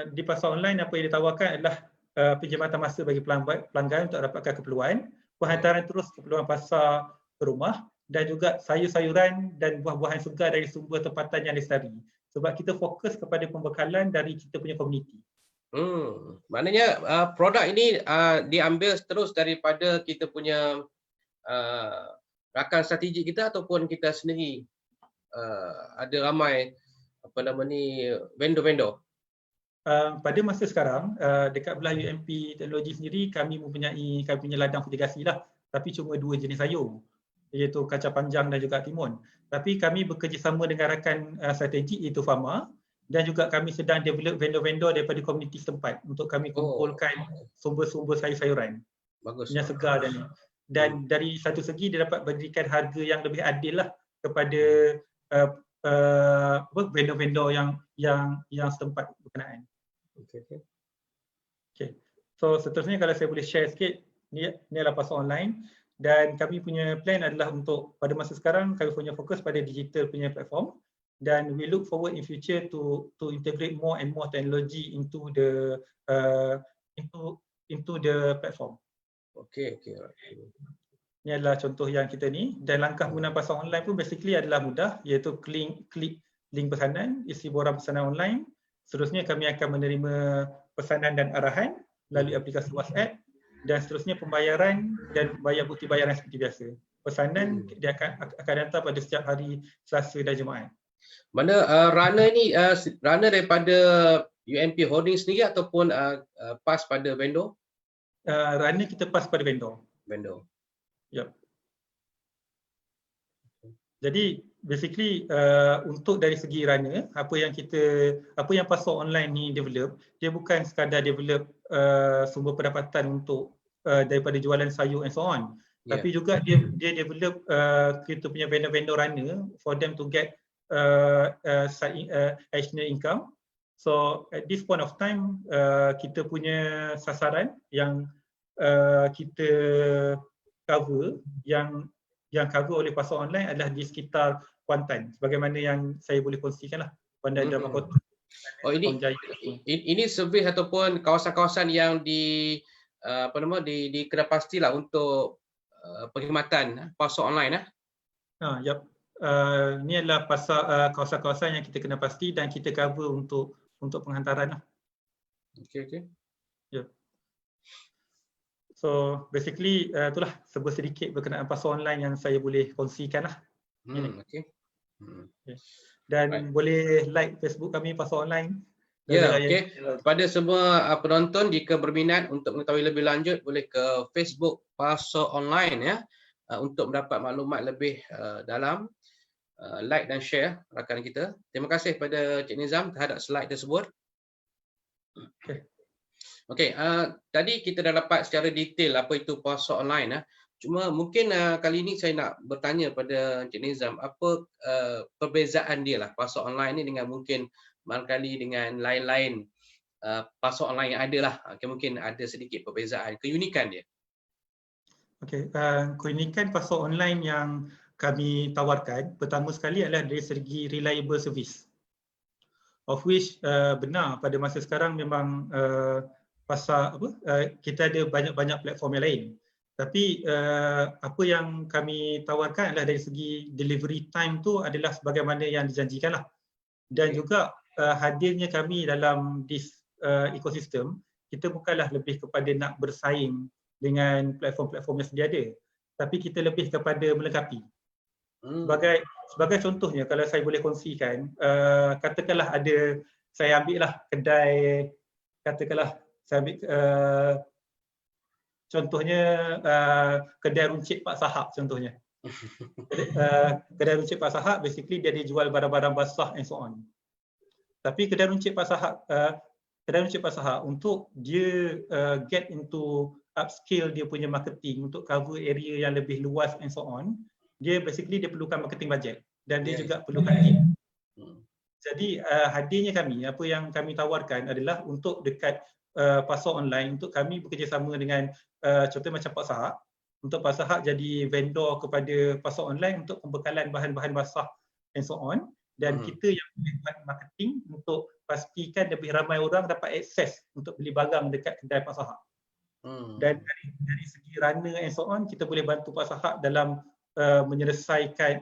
Speaker 1: di pasar online apa yang ditawarkan adalah penjimatan masa bagi pelanggan untuk dapatkan keperluan, penghantaran terus keperluan pasar ke rumah, dan juga sayur-sayuran dan buah-buahan segar dari sumber tempatan yang lestari. Sebab kita fokus kepada pembekalan dari kita punya komuniti.
Speaker 2: Maknanya produk ini diambil terus daripada kita punya rakan strategi kita ataupun kita sendiri ada ramai vendor-vendor.
Speaker 1: Pada masa sekarang dekat belah UMP teknologi sendiri kami punya ladang fertigasi lah, tapi cuma 2 jenis sayur, iaitu kacang panjang dan juga timun. Tapi kami bekerjasama dengan rakan strategi iaitu Pharma, dan juga kami sedang develop vendor-vendor daripada komuniti setempat untuk kami kumpulkan sumber-sumber sayur-sayuran yang segar dan dari satu segi dia dapat berikan harga yang lebih adil lah kepada vendor-vendor yang setempat berkenaan.
Speaker 2: Okay.
Speaker 1: Okay. So seterusnya kalau saya boleh share sikit, ni adalah pasar online dan kami punya plan adalah untuk pada masa sekarang kami punya fokus pada digital punya platform dan we look forward in future to integrate more and more technology into the into the platform.
Speaker 2: Okay.
Speaker 1: Ini adalah contoh yang kita ni dan langkah penggunaan pasar online pun basically adalah mudah iaitu klik link pesanan, isi borang pesanan online. Seterusnya kami akan menerima pesanan dan arahan melalui aplikasi WhatsApp dan seterusnya pembayaran dan bayar bukti bayaran seperti biasa. Pesanan dia akan datang pada setiap hari Selasa dan Jumaat.
Speaker 2: Mana runner ni runner daripada UMP Holding sendiri ataupun pass pada vendor?
Speaker 1: Runner kita pass pada vendor. Yep. Jadi basically untuk dari segi runner, apa yang pasar online ni develop, dia bukan sekadar develop sumber pendapatan untuk daripada jualan sayur and so on. Tapi juga dia develop kita punya vendor runner for them to get additional income. So at this point of time kita punya sasaran yang kita cover yang cover oleh pasar online adalah di sekitar Kuantan, sebagaimana yang saya boleh kongsikan lah. Kuantan dan Kota.
Speaker 2: Oh, ini servis ataupun kawasan-kawasan yang dikena pastilah untuk perkhidmatan pasar online
Speaker 1: Yap. Ini adalah kawasan-kawasan yang kita kena pasti dan kita cover untuk penghantaran lah.
Speaker 2: Okay.
Speaker 1: Yep. So basically itulah sebuah sedikit berkenaan pasar online yang saya boleh kongsikan lah.
Speaker 2: Okay.
Speaker 1: Dan boleh like Facebook kami pasar online.
Speaker 2: Okay. Kepada semua penonton, jika berminat untuk mengetahui lebih lanjut, boleh ke Facebook Pasar Online untuk mendapat maklumat lebih dalam. Like dan share rakan kita. Terima kasih kepada Cik Nizam terhadap slide tersebut. Okay, tadi kita dah dapat secara detail apa itu pasar online. Cuma mungkin kali ini saya nak bertanya pada Encik Nizam, apa perbezaan dia lah pasar online ni dengan mungkin barangkali dengan lain-lain pasar online yang ada lah. Okay, mungkin ada sedikit perbezaan, keunikan dia.
Speaker 1: Okay, keunikan pasar online yang kami tawarkan pertama sekali adalah dari segi reliable service. Of which benar pada masa sekarang memang kita ada banyak-banyak platform yang lain. Tapi apa yang kami tawarkan adalah dari segi delivery time tu adalah sebagaimana yang dijanjikan lah. Dan juga hadirnya kami dalam this ekosistem, kita bukanlah lebih kepada nak bersaing dengan platform-platform yang sedia ada. Tapi kita lebih kepada melengkapi. Sebagai contohnya, kalau saya boleh kongsikan, katakanlah saya ambil lah kedai, katakanlah saya ambil contohnya kedai runcit Pak Sahab contohnya. Kedai runcit Pak Sahab basically dia jual barang-barang basah and so on. Tapi kedai runcit Pak Sahab untuk dia get into upscale dia punya marketing untuk cover area yang lebih luas and so on, dia perlukan marketing budget dan dia juga perlukan team. Jadi hadirnya kami, apa yang kami tawarkan adalah untuk dekat pasar online, untuk kami bekerjasama dengan contoh macam Pak Sahab, untuk Pak Sahab jadi vendor kepada pasar online untuk pembekalan bahan-bahan basah and so on, dan kita yang boleh buat marketing untuk pastikan lebih ramai orang dapat akses untuk beli barang dekat kedai Pak Sahab. Dan dari segi runner and so on, kita boleh bantu Pak Sahab dalam menyelesaikan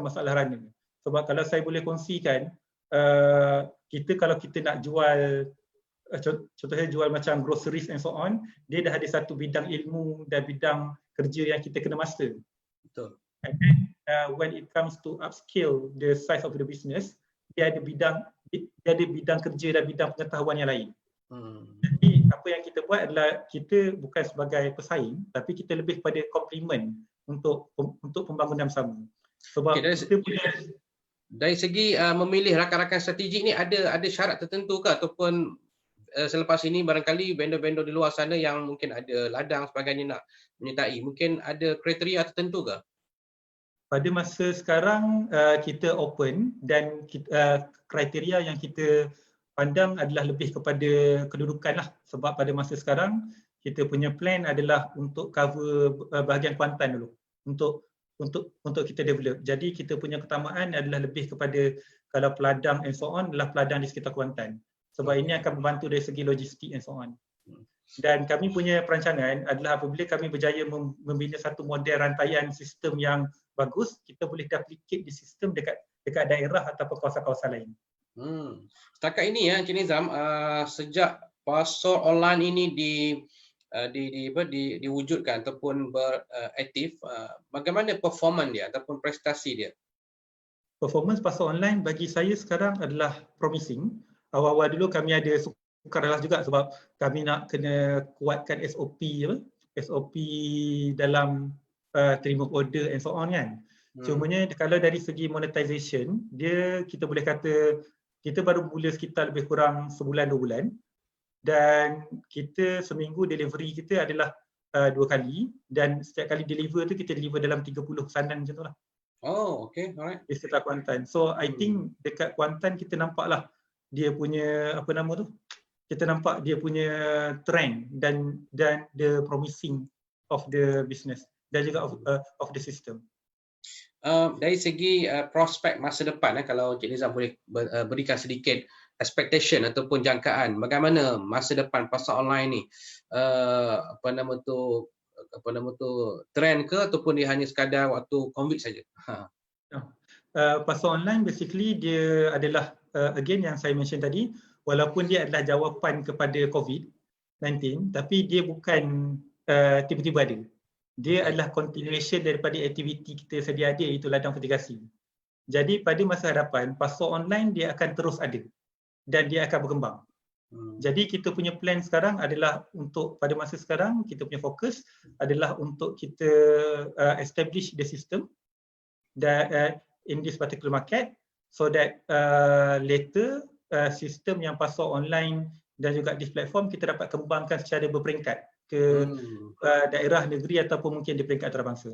Speaker 1: masalah runner. Sebab kalau saya boleh kongsikan, kalau kita nak jual, contohnya jual macam groceries and so on, dia dah ada satu bidang ilmu dan bidang kerja yang kita kena master.
Speaker 2: Betul.
Speaker 1: And then when it comes to upscale the size of the business, dia ada bidang kerja dan bidang pengetahuan yang lain. Jadi apa yang kita buat adalah kita bukan sebagai pesaing, tapi kita lebih pada complement untuk pembangunan bersama. Sebab
Speaker 2: dari segi memilih rakan-rakan strategik ni ada syarat tertentu ke, ataupun selepas ini barangkali vendor-vendor di luar sana yang mungkin ada ladang sebagainya nak menyertai, mungkin ada kriteria tertentu ke?
Speaker 1: Pada masa sekarang kita open dan kriteria yang kita pandang adalah lebih kepada kedudukan lah, sebab pada masa sekarang kita punya plan adalah untuk cover bahagian Kuantan dulu untuk kita develop. Jadi kita punya keutamaan adalah lebih kepada kalau peladang and so on adalah peladang di sekitar Kuantan. Sebab ini akan membantu dari segi logistik and so on. Dan kami punya perancangan adalah apabila kami berjaya membina satu model rantaian sistem yang bagus, kita boleh duplicate di sistem dekat daerah ataupun kawasan-kawasan lain.
Speaker 2: Setakat ini ya Encik Nizam, sejak pasar online ini diwujudkan ataupun beraktif, bagaimana performan dia ataupun prestasi dia?
Speaker 1: Performance pasar online bagi saya sekarang adalah promising. Awal-awal dulu kami ada sukar lah juga sebab kami nak kena kuatkan SOP dalam terima order and so on kan. Cumanya kalau dari segi monetization, kita boleh kata kita baru mula sekitar lebih kurang sebulan 2 bulan. Dan kita seminggu delivery kita adalah 2 kali, dan setiap kali deliver tu kita deliver dalam 30 pesanan macam tu lah.
Speaker 2: Oh, okay, alright.
Speaker 1: Di sekitar Kuantan. So I think dekat Kuantan kita nampak lah dia punya kita nampak dia punya trend dan the promising of the business dan juga of the system.
Speaker 2: Dari segi prospek masa depan, kalau Encik Nizam boleh berikan sedikit expectation ataupun jangkaan bagaimana masa depan pasar online ni, trend ke ataupun dia hanya sekadar waktu COVID saja?
Speaker 1: Pasar online basically dia adalah again yang saya mention tadi, walaupun dia adalah jawapan kepada COVID-19, tapi dia bukan tiba-tiba ada. Dia adalah continuation daripada aktiviti kita sedia ada, iaitu ladang fertigasi. Jadi pada masa hadapan pasar online dia akan terus ada dan dia akan berkembang. Jadi kita punya plan sekarang adalah untuk pada masa sekarang kita punya fokus adalah untuk kita establish the system in this particular market, so that later sistem yang pasar online dan juga di platform kita dapat kembangkan secara berperingkat ke daerah negeri ataupun mungkin di peringkat antarabangsa.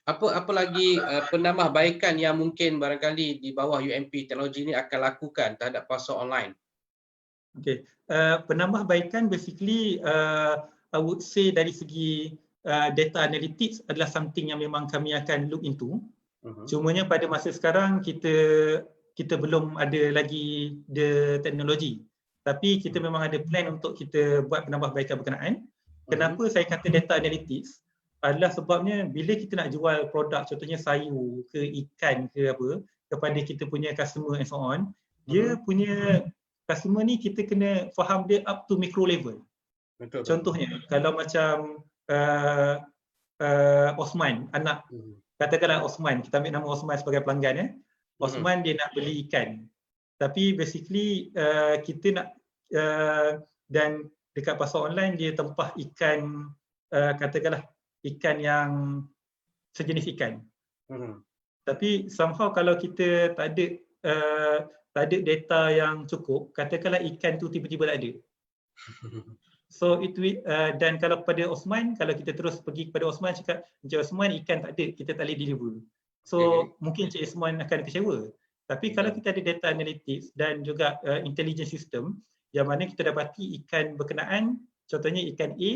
Speaker 2: Apa lagi penambahbaikan yang mungkin barangkali di bawah UMP teknologi ini akan lakukan terhadap pasar online?
Speaker 1: Okay, penambahbaikan basically I would say dari segi data analytics adalah something yang memang kami akan look into. Cumanya pada masa sekarang kita belum ada lagi the teknologi. Tapi kita memang ada plan untuk kita buat penambahbaikan berkenaan. Kenapa saya kata data analytics? Adalah sebabnya bila kita nak jual produk, contohnya sayur ke ikan ke apa, kepada kita punya customer and so on, dia punya customer ni kita kena faham dia up to micro level. Betul. Contohnya kalau macam Osman, anak, katakanlah Osman, kita ambil nama Osman sebagai pelanggan. Osman dia nak beli ikan. Tapi basically kita nak dan dekat pasar online dia tempah ikan, katakanlah ikan yang sejenis ikan. Tapi somehow kalau kita tak ada data yang cukup, katakanlah ikan tu tiba-tiba tak ada. So dan kalau pada Osman, kalau kita terus pergi kepada Osman cakap, Encik Osman ikan tak ada, kita tak boleh deliver. So mungkin Encik Osman akan kecewa. Tapi kalau kita ada data analytics dan juga intelligence system yang mana kita dapati ikan berkenaan, contohnya ikan A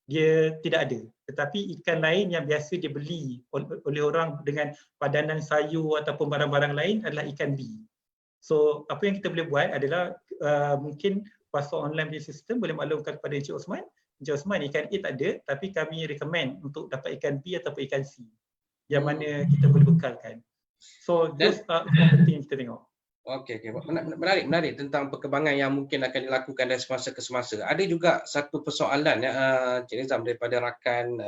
Speaker 1: dia tidak ada, tetapi ikan lain yang biasa dia beli oleh orang dengan padanan sayur ataupun barang-barang lain adalah ikan B. So apa yang kita boleh buat adalah mungkin pasar online punya sistem boleh maklumkan kepada Encik Osman, Encik Osman ikan A tak ada, tapi kami recommend untuk dapat ikan B ataupun ikan C yang mana kita boleh bekalkan. So those are something yang kita tengok.
Speaker 2: Okey, menarik tentang perkembangan yang mungkin akan dilakukan dari semasa ke semasa. Ada juga satu persoalan Encik Nizam daripada rakan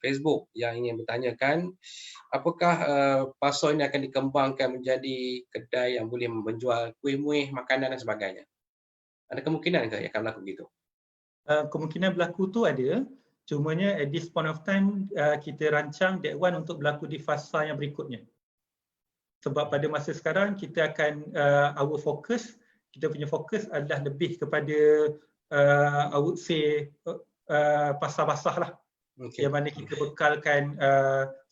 Speaker 2: Facebook yang ingin bertanyakan, apakah pasar ini akan dikembangkan menjadi kedai yang boleh menjual kuih-muih, makanan dan sebagainya? Ada kemungkinan ke yang akan berlaku begitu?
Speaker 1: Kemungkinan berlaku tu ada. Cumanya at this point of time kita rancang that one untuk berlaku di fasa yang berikutnya. Sebab pada masa sekarang kita akan our focus, kita punya fokus adalah lebih kepada I would say pasar basah lah. Yang mana kita bekalkan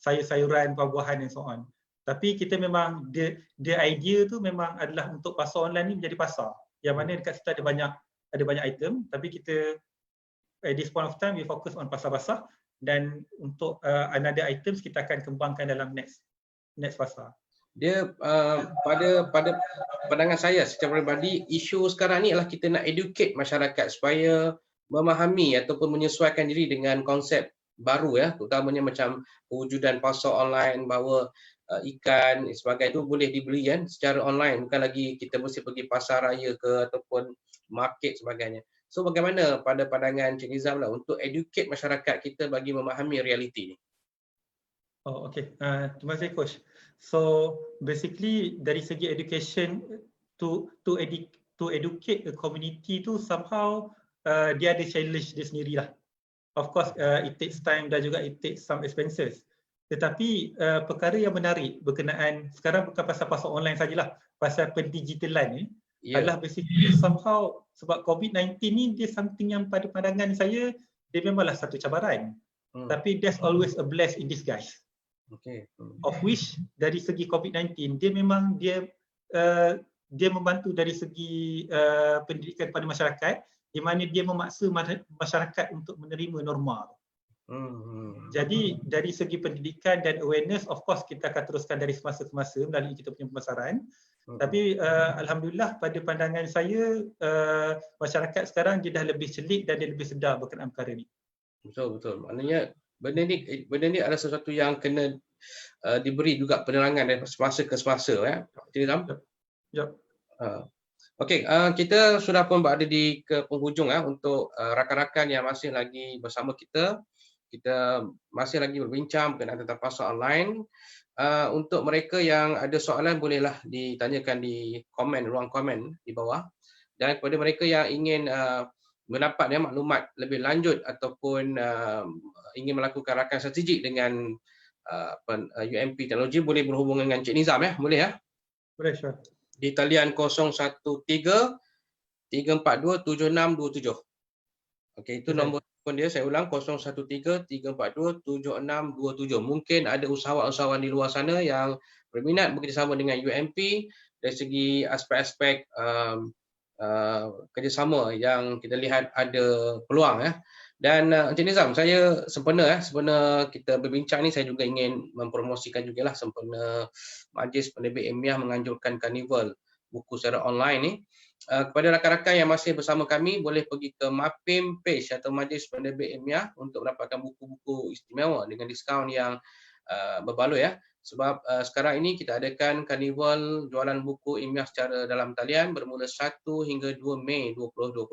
Speaker 1: sayur-sayuran, buah-buahan dan so on. Tapi kita memang the idea tu memang adalah untuk pasar online ni menjadi pasar yang mana dekat situ ada banyak item, tapi kita at this point of time we focus on pasar basah, dan untuk another items kita akan kembangkan dalam next fasa.
Speaker 2: Dia pada pandangan saya secara peribadi, isu sekarang ni adalah kita nak educate masyarakat supaya memahami ataupun menyesuaikan diri dengan konsep baru ya, terutamanya macam pewujudan pasar online, bahawa ikan sebagainya itu boleh dibeli kan secara online, bukan lagi kita mesti pergi pasar raya ke ataupun market sebagainya. So bagaimana pada pandangan Cik Nizam lah untuk educate masyarakat kita bagi memahami realiti ni?
Speaker 1: Oh, okay. Terima kasih Coach. So basically dari segi education to educate the community tu somehow dia ada challenge dia sendiri lah. Of course it takes time dan juga it takes some expenses. Tetapi perkara yang menarik berkenaan sekarang bukan pasal online sajalah, pasal pendigitalan ni adalah basically somehow sebab COVID-19 ni dia something yang pada pandangan saya dia memanglah satu cabaran. Tapi there's always a bless in disguise.
Speaker 2: Okay.
Speaker 1: Of which dari segi COVID-19 dia memang dia membantu dari segi pendidikan pada masyarakat, di mana dia memaksa masyarakat untuk menerima norma. Jadi dari segi pendidikan dan awareness, of course kita akan teruskan dari semasa ke masa melalui kita punya pemasaran. Tapi alhamdulillah pada pandangan saya masyarakat sekarang dia dah lebih celik dan dia lebih sedar berkenaan perkara ni.
Speaker 2: Betul. Maknanya benda ni adalah sesuatu yang kena diberi juga penerangan dari semasa ke semasa ya. Cik Nizam?
Speaker 1: Ya.
Speaker 2: Okey, kita sudah pun berada di ke penghujung untuk rakan-rakan yang masih lagi bersama kita. Kita masih lagi berbincang berkenaan tentang pasar online. Untuk mereka yang ada soalan bolehlah ditanyakan di ruang komen di bawah. Dan kepada mereka yang ingin mendapat maklumat lebih lanjut ataupun ingin melakukan rakan strategik dengan UMP Teknologi, boleh berhubung dengan Cik Nizam ya, boleh ya?
Speaker 1: Boleh, sure.
Speaker 2: Di talian 013-342-7627. Okey, itu nombor telefon dia, saya ulang 013-342-7627. Mungkin ada usahawan-usahawan di luar sana yang berminat bekerjasama dengan UMP dari segi aspek-aspek kerjasama yang kita lihat ada peluang ya. Dan Encik Nizam, saya sempena kita berbincang ni, saya juga ingin mempromosikan jugalah sempena Majlis Penerbit Ilmiah menganjurkan karnival buku secara online ni. Kepada rakan-rakan yang masih bersama kami, boleh pergi ke MAPIM page atau Majlis Penerbit Ilmiah untuk mendapatkan buku-buku istimewa dengan diskaun yang berbaloi ya. Sebab sekarang ini kita adakan karnival jualan buku ilmiah secara dalam talian bermula 1 hingga 2 Mei 2020.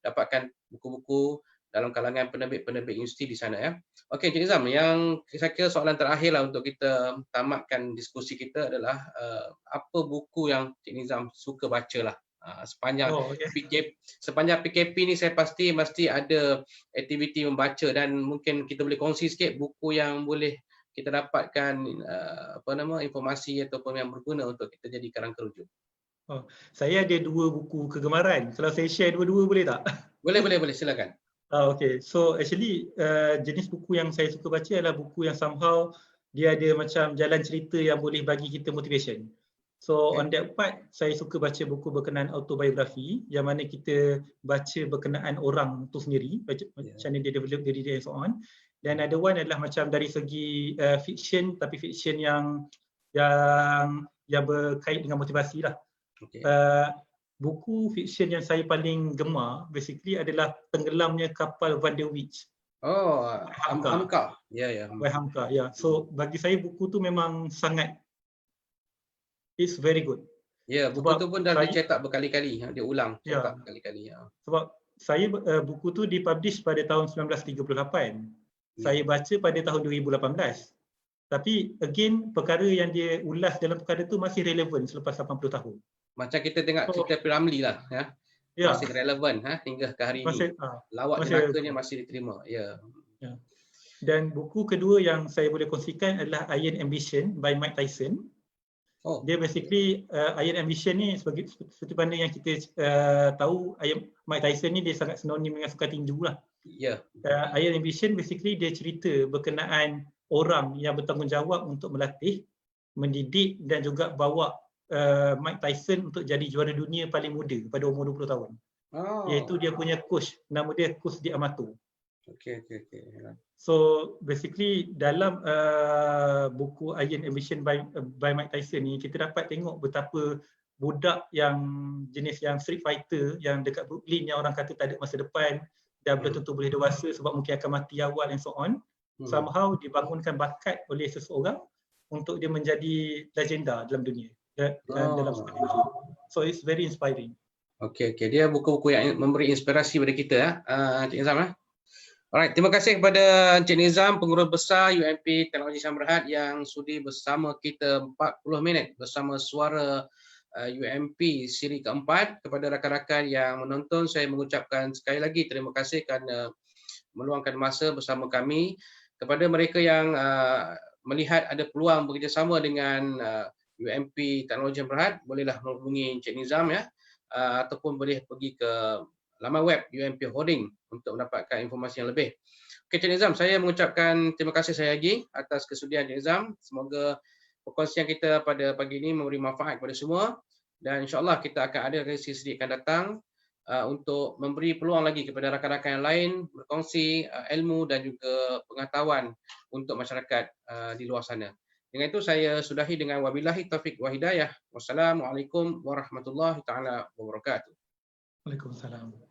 Speaker 2: Dapatkan buku-buku dalam kalangan penerbit-penerbit universiti di sana ya. Okey Cik Nizam, yang saya kira soalan terakhir lah untuk kita tamatkan diskusi kita adalah apa buku yang Cik Nizam suka baca lah sepanjang sepanjang PKP ni. Saya pasti mesti ada aktiviti membaca, dan mungkin kita boleh kongsi sikit buku yang boleh kita dapatkan informasi ataupun yang berguna untuk kita jadi karang kerujuk.
Speaker 1: Saya ada 2 buku kegemaran. Kalau saya share dua-dua boleh tak?
Speaker 2: Boleh, silakan.
Speaker 1: Okay, so actually jenis buku yang saya suka baca adalah buku yang somehow dia ada macam jalan cerita yang boleh bagi kita motivation. So on that part, saya suka baca buku berkenaan autobiografi yang mana kita baca berkenaan orang tu sendiri, macam mana dia develop diri dia and so on. Dan ada one adalah macam dari segi fiction, tapi fiction yang berkait dengan motivasi lah. Buku fiction yang saya paling gemar basically adalah Tenggelamnya Kapal Van der Wijk.
Speaker 2: Hamka.
Speaker 1: By Hamka. So bagi saya buku tu memang sangat, it's very good.
Speaker 2: Buku tu pun dah dicetak berkali-kali, dia ulang cetak berkali-kali.
Speaker 1: Sebab saya buku tu dipublish pada tahun 1938. Saya baca pada tahun 2018. Tapi again perkara yang dia ulas dalam perkara tu masih relevan selepas 80 tahun.
Speaker 2: Macam kita tengok cerita P.Ramlee lah ya. Masih relevan hingga ke hari ini. Lawak jenakanya masih diterima.
Speaker 1: Dan buku kedua yang saya boleh kongsikan adalah Iron Ambition by Mike Tyson. Dia basically Iron Ambition ni seperti mana yang kita tahu, Mike Tyson ni dia sangat sinonim dengan sukan tinju lah. Iron Ambition basically dia cerita berkenaan orang yang bertanggungjawab untuk melatih, mendidik dan juga bawa Mike Tyson untuk jadi juara dunia paling muda pada umur 20 tahun. Iaitu dia punya coach, nama dia Coach D'Amato.
Speaker 2: Okey.
Speaker 1: So basically dalam buku Iron Ambition by Mike Tyson ni, kita dapat tengok betapa budak yang jenis yang street fighter yang dekat Brooklyn yang orang kata tak ada masa depan, dah belum tentu boleh dewasa sebab mungkin akan mati awal and so on, somehow dibangunkan bakat oleh seseorang untuk dia menjadi legenda dalam dunia, dalam sepak tinju. So it's very inspiring.
Speaker 2: Okey. Dia buku-buku yang memberi inspirasi kepada kita Encik Nizam . Alright, terima kasih kepada Encik Nizam, pengurus besar UMP Teknologi Syam Berhad yang sudi bersama kita 40 minit bersama suara UMP siri keempat. Kepada rakan-rakan yang menonton, saya mengucapkan sekali lagi terima kasih kerana meluangkan masa bersama kami. Kepada mereka yang melihat ada peluang bekerjasama dengan UMP Teknologi Syam Berhad, bolehlah menghubungi Encik Nizam ataupun boleh pergi ke laman web UMP Holding untuk mendapatkan informasi yang lebih. Okey, Encik Nizam, saya mengucapkan terima kasih sekali lagi atas kesudian Encik Nizam. Semoga perkongsian kita pada pagi ini memberi manfaat kepada semua, dan insya-Allah kita akan ada sesi akan datang untuk memberi peluang lagi kepada rakan-rakan yang lain berkongsi ilmu dan juga pengetahuan untuk masyarakat di luar sana. Dengan itu saya sudahi dengan wabillahi taufik wa hidayah. Wassalamualaikum warahmatullahi taala wabarakatuh.
Speaker 1: Waalaikumsalam.